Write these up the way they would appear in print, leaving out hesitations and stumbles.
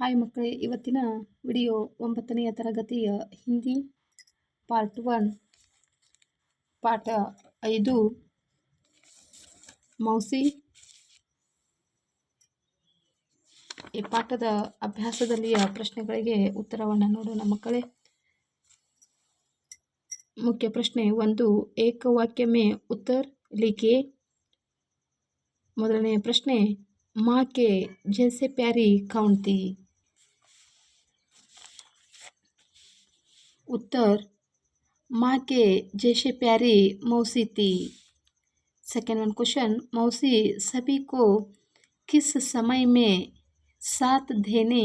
Hi ಮಕ್ಕಳೇ, ಇವತ್ತಿನ video 9ನೆಯ ತರಗತಿಯ ಹಿಂದಿ ಪಾರ್ಟ್ 1 ಪಾಠ 5 ಮೌಸಿ. ಈ ಪಾಠದ ಅಭ್ಯಾಸದಲ್ಲಿಯ ಪ್ರಶ್ನೆಗಳಿಗೆ ಉತ್ತರವನ್ನು ನೋಡೋಣ ಮಕ್ಕಳೇ. ಮುಖ್ಯ ಪ್ರಶ್ನೆ 1, ಏಕ ವಾಕ್ಯ ಮೇ ಉತ್ತರ ಲಿಖಿए. ಮೊದಲನೆಯ ಪ್ರಶ್ನೆ, माँ के जैसे प्यारी कौन थी? उत्तर, माँ के जैसे प्यारी मौसी थी. सेकेंड वन क्वेश्चन, मौसी सभी को किस समय में साथ देने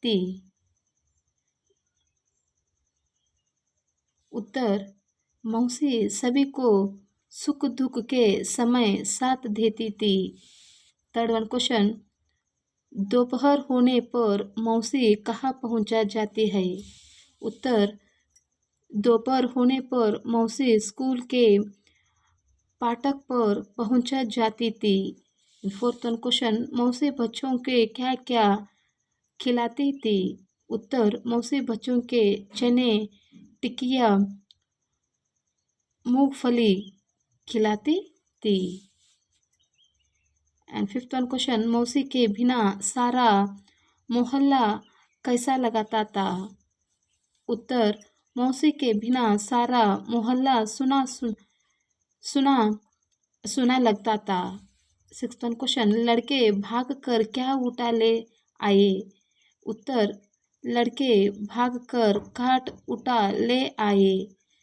थी? उत्तर, मौसी सभी को सुख दुख के समय साथ देती थी. थर्ड वन क्वेश्चन, दोपहर होने पर मौसी कहाँ पहुँचा जाती है? उत्तर, दोपहर होने पर मौसी स्कूल के फाटक पर पहुँचा जाती थी. फोर्थ वन क्वेश्चन, मौसी बच्चों के क्या क्या खिलाती थी? उत्तर, मौसी बच्चों के चने, टिकिया, मूंगफली खिलाती थी. एंड फिफ्थ वन क्वेश्चन, मौसी के बिना सारा मोहल्ला कैसा लगाता था? उत्तर, मौसी के बिना सारा मोहल्ला सुना लगता था. सिक्स्थ वन क्वेश्चन, लड़के भाग कर क्या उठा ले आए? उत्तर, लड़के भाग कर काट उठा ले आए.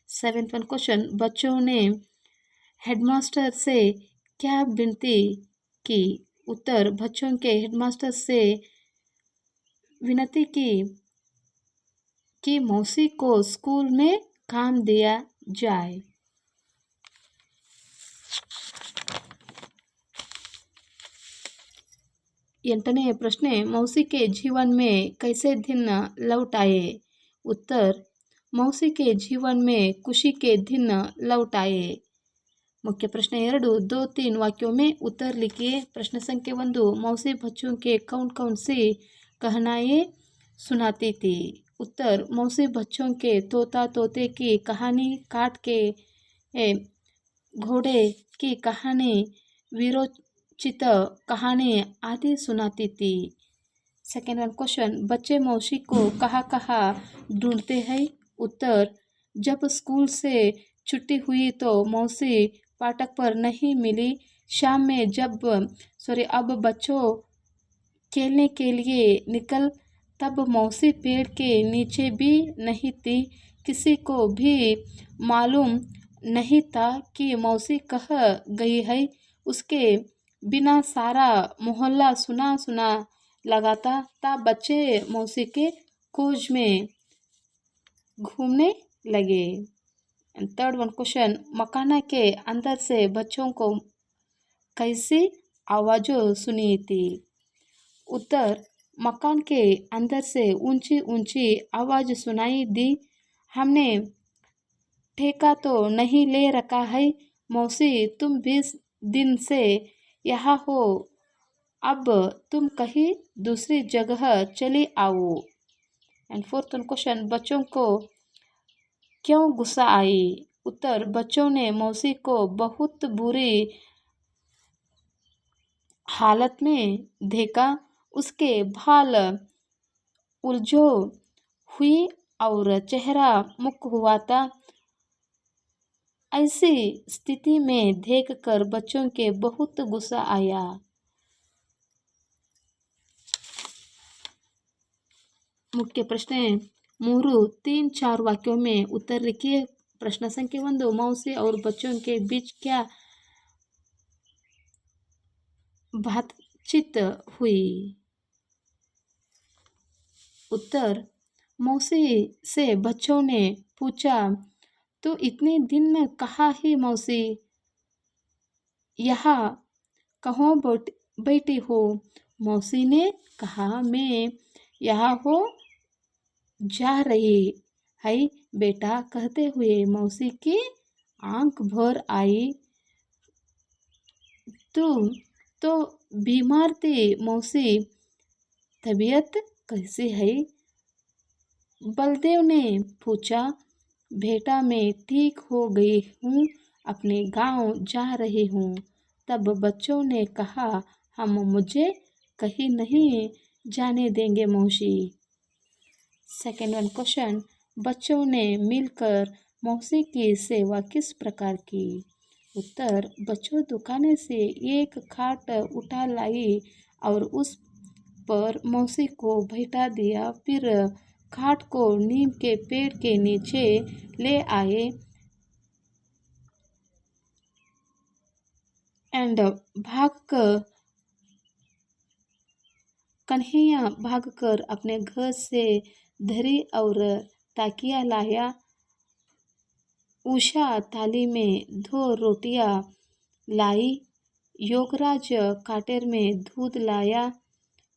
सेवेंथ वन क्वेश्चन, बच्चों ने हेडमास्टर से क्या विनती की? उत्तर, बच्चों के हेडमास्टर से विनती की कि मौसी को स्कूल में काम दिया जाए. 8ನೇ प्रश्न, मौसी के जीवन में कैसे दिन लौट आए? उत्तर, मौसी के जीवन में खुशी के दिन लौट आए. मुख्य प्रश्न 2, 2-3 वाक्यों में उत्तर लिखिए. प्रश्न संख्या 1, मौसी बच्चों के कौन कौन सी कहानियाँ सुनाती थी? उत्तर, मौसी बच्चों के तोता तोते की कहानी, काट के घोड़े की कहानी, वीरोचित कहानी आदि सुनाती थी. सेकेंड वन क्वेश्चन, बच्चे मौसी को कहाँ कहाँ ढूंढते हैं? उत्तर, जब स्कूल से छुट्टी हुई तो मौसी फाटक पर नहीं मिली. शाम में अब बच्चों खेलने के लिए निकल तब मौसी पेड़ के नीचे भी नहीं थी. किसी को भी मालूम नहीं था कि मौसी कहाँ गई है. उसके बिना सारा मोहल्ला सुना लगाता था. बच्चे मौसी के खोज में घूमने लगे. थर्ड वन क्वेश्चन, मकान के अंदर से बच्चों को कैसी आवाज़ों सुनी थी? उत्तर, मकान के अंदर से ऊंची ऊंची आवाज़ सुनाई दी. हमने ठेका तो नहीं ले रखा है मौसी, तुम 20 दिन से यहाँ हो, अब तुम कहीं दूसरी जगह चली आओ. एंड फोर्थ क्वेश्चन, बच्चों को क्यों गुस्सा आई? उत्तर, बच्चों ने मौसी को बहुत बुरी हालत में देखा. उसके बाल उलझो हुई और चेहरा मुक हुआ था. ऐसी स्थिति में देखकर बच्चों के बहुत गुस्सा आया. मुख्य प्रश्न 3, 3-4 वाक्यों में उत्तर लिखिए. प्रश्न संख्या 1, मौसी और बच्चों के बीच क्या बातचीत हुई? उत्तर, मौसी से बच्चों ने पूछा, तो इतने दिन कहाँ ही मौसी? यहाँ कहाँ बैठी हो? मौसी ने कहा, मैं यहाँ हो जा रही है बेटा. कहते हुए मौसी की आंख भर आई. तू तो बीमार थी मौसी, तबीयत कैसी है? बलदेव ने पूछा। बेटा मैं ठीक हो गई हूँ, अपने गांव जा रही हूँ। तब बच्चों ने कहा हम मुझे कहीं नहीं जाने देंगे मौसी। सेकेंड वन क्वेश्चन, बच्चों ने मिलकर मौसी की सेवा किस प्रकार की? उत्तर, बच्चों दुकान से एक खाट उठा लाई और उस पर मौसी को बैठा दिया। फिर खाट को नीम के पेड़ के नीचे ले आए एंड कन्हैया भागकर अपने घर से धरी और ताकिया लाया। उषा थाली में 2 रोटियां लाई। योगराज काटेर में दूध लाया।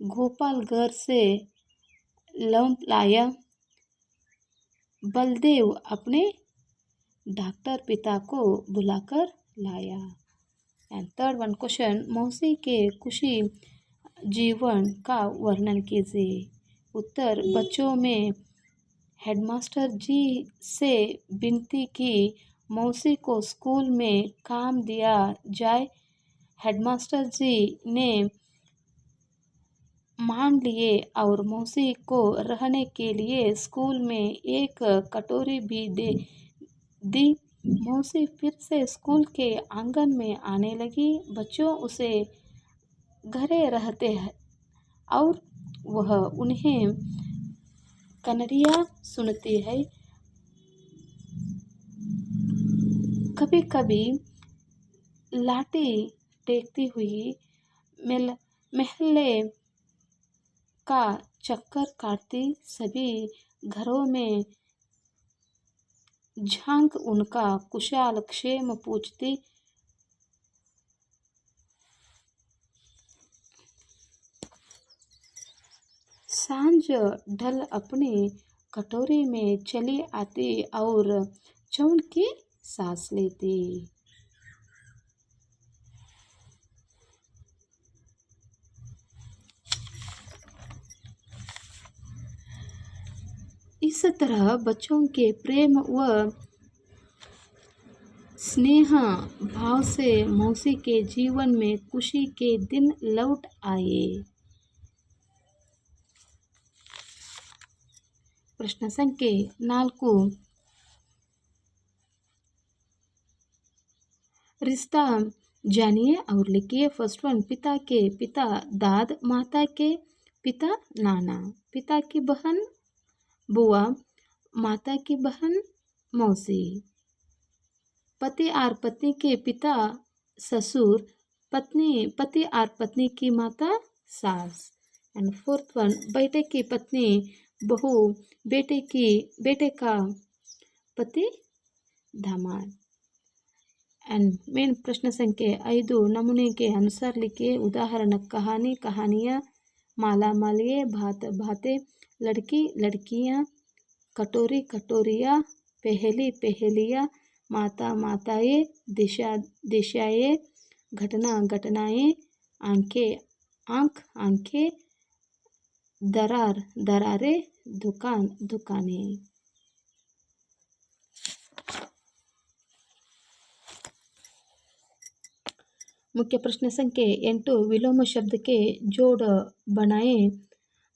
गोपाल घर से लौंग लाया। बलदेव अपने डॉक्टर पिता को बुलाकर लाया। एंड थर्ड वन क्वेश्चन, मौसी के खुशी जीवन का वर्णन कीजिए। उत्तर, बच्चों में हेडमास्टर जी से विनती की मौसी को स्कूल में काम दिया जाए। हेडमास्टर जी ने मान लिए और मौसी को रहने के लिए स्कूल में एक कटोरी भी दे दी। मौसी फिर से स्कूल के आंगन में आने लगी। बच्चों उसे घरे रहते हैं और वह उन्हें कन्हैया सुनती है। कभी कभी लाठी टेकती हुई महल्ले का चक्कर काटती। सभी घरों में झांक उनका कुशल क्षेम पूछती। सांझ ढल अपनी कटोरी में चली आती और चैन की सांस लेती। इस तरह बच्चों के प्रेम व स्नेह भाव से मौसी के जीवन में खुशी के दिन लौट आए। प्रश्न संख्या 4, रिश्ता जानिए और लिखिए। फर्स्ट वन, पिता के पिता दाद, माता के पिता नाना, पिता की बहन बुआ, माता की बहन मौसी। पति और पत्नी के पिता ससुर, पति और पत्नी की माता सास। एंड फोर्थ वन, बेटे की पत्नी बहू, बेटे का पति दामाद। एंड मेन प्रश्न संख्या 5, नमूने के अनुसार लिखिए। उदाहरण, कहानी कहानियाँ, माला मालिए, भात भाते, लड़की लड़कियाँ, कटोरी कटोरियाँ, पहेली पहेलियाँ, माता माताएँ, दिशा दिशाएँ, घटना घटनाएँ, आँख आँखें, दरार दरारें, दुकान दुकानें। मुख्य प्रश्न संख्या 8, विलोम शब्द के जोड़ बनाएं।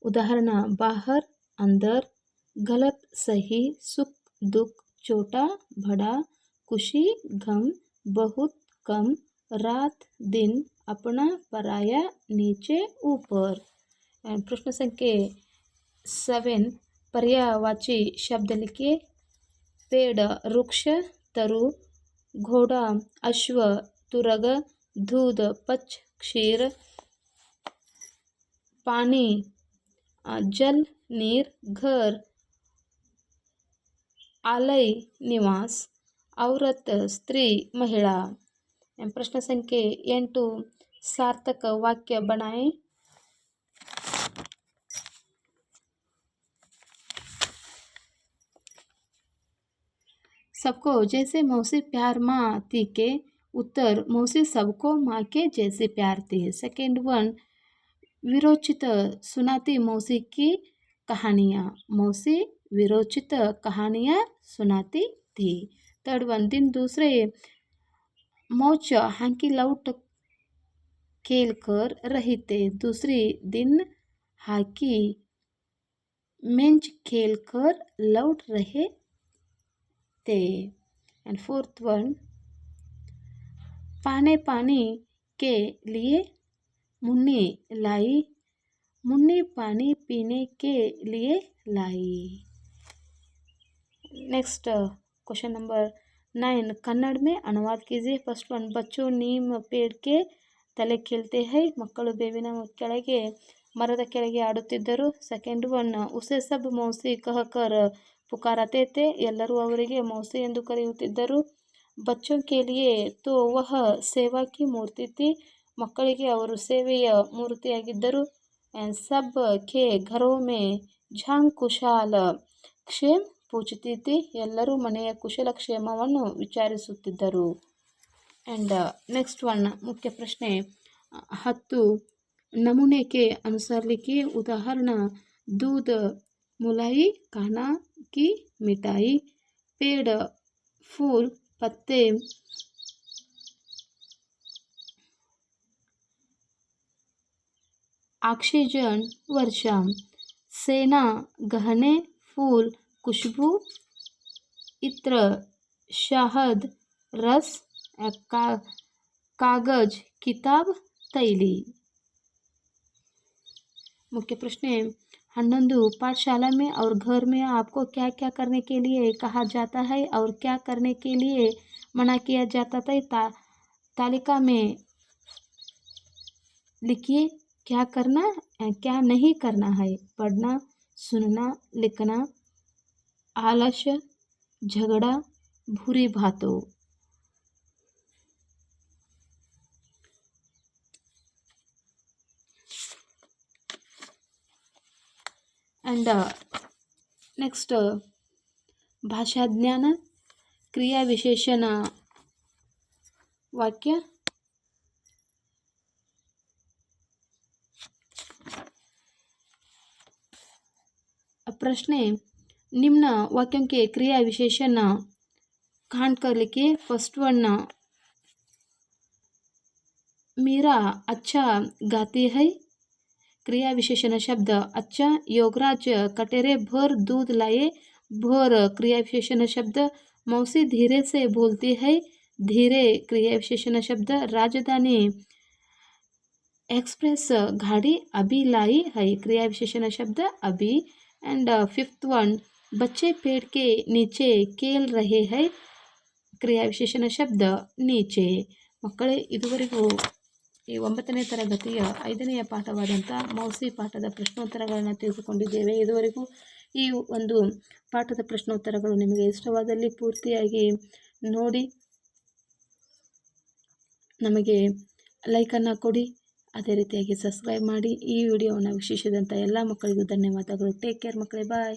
उदाहरण, बाहर अंदर, गलत सही, सुख दुख, छोटा बड़ा, खुशी गम, बहुत कम, रात दिन, अपना पराया, नीचे ऊपर। प्रश्न संख्या 7, पर्यायवाची शब्द लिखिए। पेड़, वृक्ष, तरु, घोड़ा, अश्व, तुरग, दूध, पक्ष, क्षीर, पानी, जल, नीर, घर, आलय, निवास, औरत, स्त्री, महिला। प्रश्न संख्या 8, सार्थक वाक्य बनाएं। सबको जैसे मौसी प्यार माँ थी के। उत्तर, मौसी सबको माँ के जैसे प्यार थी। सेकेंड वन, विरोचित सुनाती मौसी की कहानियाँ। मौसी विरोचित कहानियाँ सुनाती थी। थर्ड वन, दिन दूसरे मौज हांकी लौट खेल कर रही थे। दूसरी दिन हाकी मेंज खेल कर लौट रहे थे। एंड फोर्थ वन, पानी के लिए मुन्नी लाई, मुन्नी पानी पीने के लिए लाई। नेक्स्ट क्वेश्चन नंबर 9, कन्नड़ में अनुवाद कीजिए। फर्स्ट वन, बच्चों नीम पेड़ के ತಲೆ खेलते हैं, ಮಕ್ಕಳು ಬೇವಿನ ಕೆಳಗೆ ಮರದ ಕೆಳಗೆ ಆಡುತ್ತಿದ್ದರು. ಸೆಕೆಂಡ್ ಒನ್, ಉಸೆ ಸಬ್ ಮೌಸಿ ಕಹಕರ್ ಪುಕಾರತೆ थे, ಎಲ್ಲರೂ ಅವರಿಗೆ ಮೌಸಿ ಎಂದು ಕರೆಯುತ್ತಿದ್ದರು. ಬಚ್ಚೋं के लिए तो वह सेवा की मूर्ति थी, ಮಕ್ಕಳಿಗೆ ಅವರು ಸೇವೆಯ ಮೂರ್ತಿಯಾಗಿದ್ದರು. ಆ್ಯಂಡ್ ಸಬ್ ಕೆ ಘರೋ ಮೇ ಝಾಂಗ್ ಕುಶಾಲ ಕ್ಷೇಮ್ ಪೂಜ್ತಿ ಥಿ, ಎಲ್ಲರೂ ಮನೆಯ ಕುಶಲಕ್ಷೇಮವನ್ನು ವಿಚಾರಿಸುತ್ತಿದ್ದರು. एंड नेक्स्ट वन, मुख्य प्रश्ने 10 नमूने के अनुसार लिखिए। उदाहरण, दूध मुलाई, खाना की मिठाई, पेड़ फूल पत्ते, ऑक्सीजन वर्षा, सेना गहने, फूल खुशबू, इत्र शहद रस, कागज किताब तैली। मुख्य प्रश्न, 11 पाठशाला में और घर में आपको क्या क्या करने के लिए कहा जाता है और क्या करने के लिए मना किया जाता है, तालिका में लिखिए। क्या करना क्या नहीं करना है, पढ़ना, सुनना, लिखना, आलस्य, झगड़ा, बुरी बातों। एंड नेक्स्ट, भाषा ज्ञान, क्रिया विशेषण वाक्य। प्रश्न, निम्न वाक्यों के क्रिया विशेषण खानकर लिखिए। फर्स्ट वन, मीरा अच्छा गाती है, क्रिया विशेषण शब्द अच्छा। योगराज कटोरे भर दूध लाए, भर क्रिया विशेषण शब्द। मौसी धीरे से बोलती है, धीरे क्रिया विशेषण शब्द। राजधानी एक्सप्रेस गाड़ी अभी लाई है, क्रिया विशेषण शब्द अभी। एंड फिफ्थ वन, बच्चे पेड़ के नीचे खेल रहे हैं, ಕ್ರಿಯಾ ವಿಶೇಷಣ ಶಬ್ದ ನೀಚೆ. ಮಕ್ಕಳೇ, ಇದುವರೆಗೂ ಈ 9ನೇ ತರಗತಿಯ 5ನೆಯ ಪಾಠವಾದಂಥ ಮೌಸಿ ಪಾಠದ ಪ್ರಶ್ನೋತ್ತರಗಳನ್ನು ತಿಳಿದುಕೊಂಡಿದ್ದೇವೆ. ಇದುವರೆಗೂ ಈ ಒಂದು ಪಾಠದ ಪ್ರಶ್ನೋತ್ತರಗಳು ನಿಮಗೆ ಇಷ್ಟವಾದಲ್ಲಿ ಪೂರ್ತಿಯಾಗಿ ನೋಡಿ ನಮಗೆ ಲೈಕನ್ನು ಕೊಡಿ, ಅದೇ ರೀತಿಯಾಗಿ ಸಬ್ಸ್ಕ್ರೈಬ್ ಮಾಡಿ. ಈ ವಿಡಿಯೋವನ್ನು ವೀಕ್ಷಿಸಿದಂಥ ಎಲ್ಲ ಮಕ್ಕಳಿಗೂ ಧನ್ಯವಾದಗಳು. ಟೇಕ್ ಕೇರ್ ಮಕ್ಕಳೇ, ಬಾಯ್.